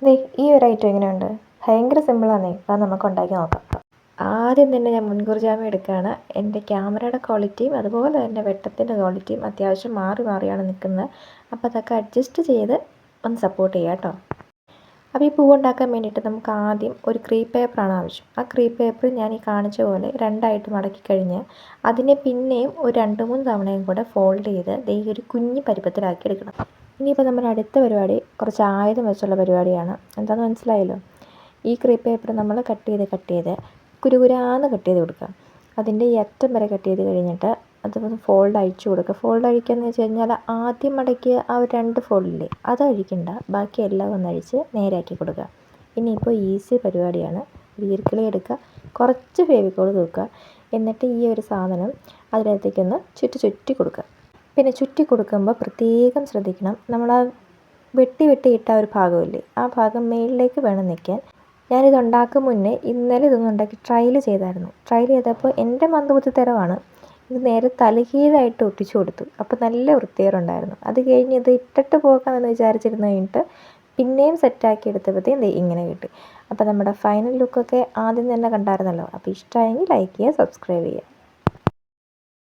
ദേ ഈ ഒരു ഐറ്റം എങ്ങനെയുണ്ട്? ഭയങ്കര സിമ്പിളാന്നേ. അത് നമുക്ക് ഉണ്ടാക്കി നോക്കാം. ആദ്യം തന്നെ ഞാൻ മുൻകൂർ ജാമ്യം എടുക്കുകയാണ്. എൻ്റെ ക്യാമറയുടെ ക്വാളിറ്റിയും അതുപോലെ തന്നെ വെട്ടത്തിൻ്റെ ക്വാളിറ്റിയും അത്യാവശ്യം മാറി മാറിയാണ് നിൽക്കുന്നത്. അപ്പോൾ അതൊക്കെ അഡ്ജസ്റ്റ് ചെയ്ത് ഒന്ന് സപ്പോർട്ട് ചെയ്യുക കേട്ടോ. അപ്പോൾ ഈ പൂവുണ്ടാക്കാൻ വേണ്ടിയിട്ട് നമുക്ക് ആദ്യം ഒരു ക്രീപ്പ് പേപ്പറാണ് ആവശ്യം. ആ ക്രീപ്പ് പേപ്പർ ഞാൻ ഈ കാണിച്ച പോലെ രണ്ടായിട്ട് മടക്കി കഴിഞ്ഞ് അതിനെ പിന്നെയും ഒരു 2-3 തവണയും കൂടെ ഫോൾഡ് ചെയ്ത് ദേ ഒരു കുഞ്ഞി പരുപ്പത്തിലാക്കി എടുക്കണം. ഇനിയിപ്പോൾ നമ്മുടെ അടുത്ത പരിപാടി കുറച്ച് ആയുധം വെച്ചുള്ള പരിപാടിയാണ്. എന്താണെന്ന് മനസ്സിലായല്ലോ. ഈ ക്രീപ്പ് പേപ്പർ നമ്മൾ കട്ട് ചെയ്ത് കുരുകുരാന്ന് കട്ട് ചെയ്ത് കൊടുക്കുക. അതിൻ്റെ ഈ അറ്റം വരെ കട്ട് ചെയ്ത് കഴിഞ്ഞിട്ട് അതൊന്ന് ഫോൾഡ് അഴിച്ചു കൊടുക്കുക. ഫോൾഡ് അഴിക്കുകയെന്ന് വെച്ച് കഴിഞ്ഞാൽ ആദ്യം മടക്കിയ ആ ഒരു 2 ഫോൾഡില്ലേ അത് അഴിക്കണ്ട, ബാക്കി എല്ലാം ഒന്ന് അഴിച്ച് നേരെയാക്കി കൊടുക്കുക. ഇനിയിപ്പോൾ ഈസി പരിപാടിയാണ്. ഈർക്കിളി എടുക്കുക, കുറച്ച് ഫെവിക്കോൾ തൂക്കുക, എന്നിട്ട് ഈ ഒരു സാധനം അതിനകത്തേക്കൊന്ന് ചുറ്റി കൊടുക്കുക. പിന്നെ ചുറ്റി കൊടുക്കുമ്പോൾ പ്രത്യേകം ശ്രദ്ധിക്കണം, നമ്മൾ ആ വെട്ടി ഇട്ട ഒരു ഭാഗമില്ലേ ആ ഭാഗം മേളിലേക്ക് വേണം നിൽക്കാൻ. ഞാനിത് ഉണ്ടാക്കും മുന്നേ ഇന്നലെ ഇതൊന്നും ഉണ്ടാക്കി ട്രയൽ ചെയ്തായിരുന്നു. ട്രയൽ ചെയ്തപ്പോൾ എൻ്റെ മന്ദബുദ്ധിത്തരമാണ്, ഇത് നേരെ തലകീഴായിട്ട് ഒട്ടിച്ചു കൊടുത്തു. അപ്പോൾ നല്ല വൃത്തികേടുണ്ടായിരുന്നു. അത് കഴിഞ്ഞ് ഇത് ഇട്ടിട്ട് പോകാമെന്ന് വിചാരിച്ചിരുന്ന് കഴിഞ്ഞിട്ട് പിന്നെയും സെറ്റാക്കി എടുത്തപ്പോഴത്തേക്കും ഇങ്ങനെ കിട്ടി. അപ്പോൾ നമ്മുടെ ഫൈനൽ ലുക്കൊക്കെ ആദ്യം തന്നെ കണ്ടായിരുന്നല്ലോ. അപ്പോൾ ഇഷ്ടമായെങ്കിൽ ലൈക്ക് ചെയ്യുക, സബ്സ്ക്രൈബ് ചെയ്യുക.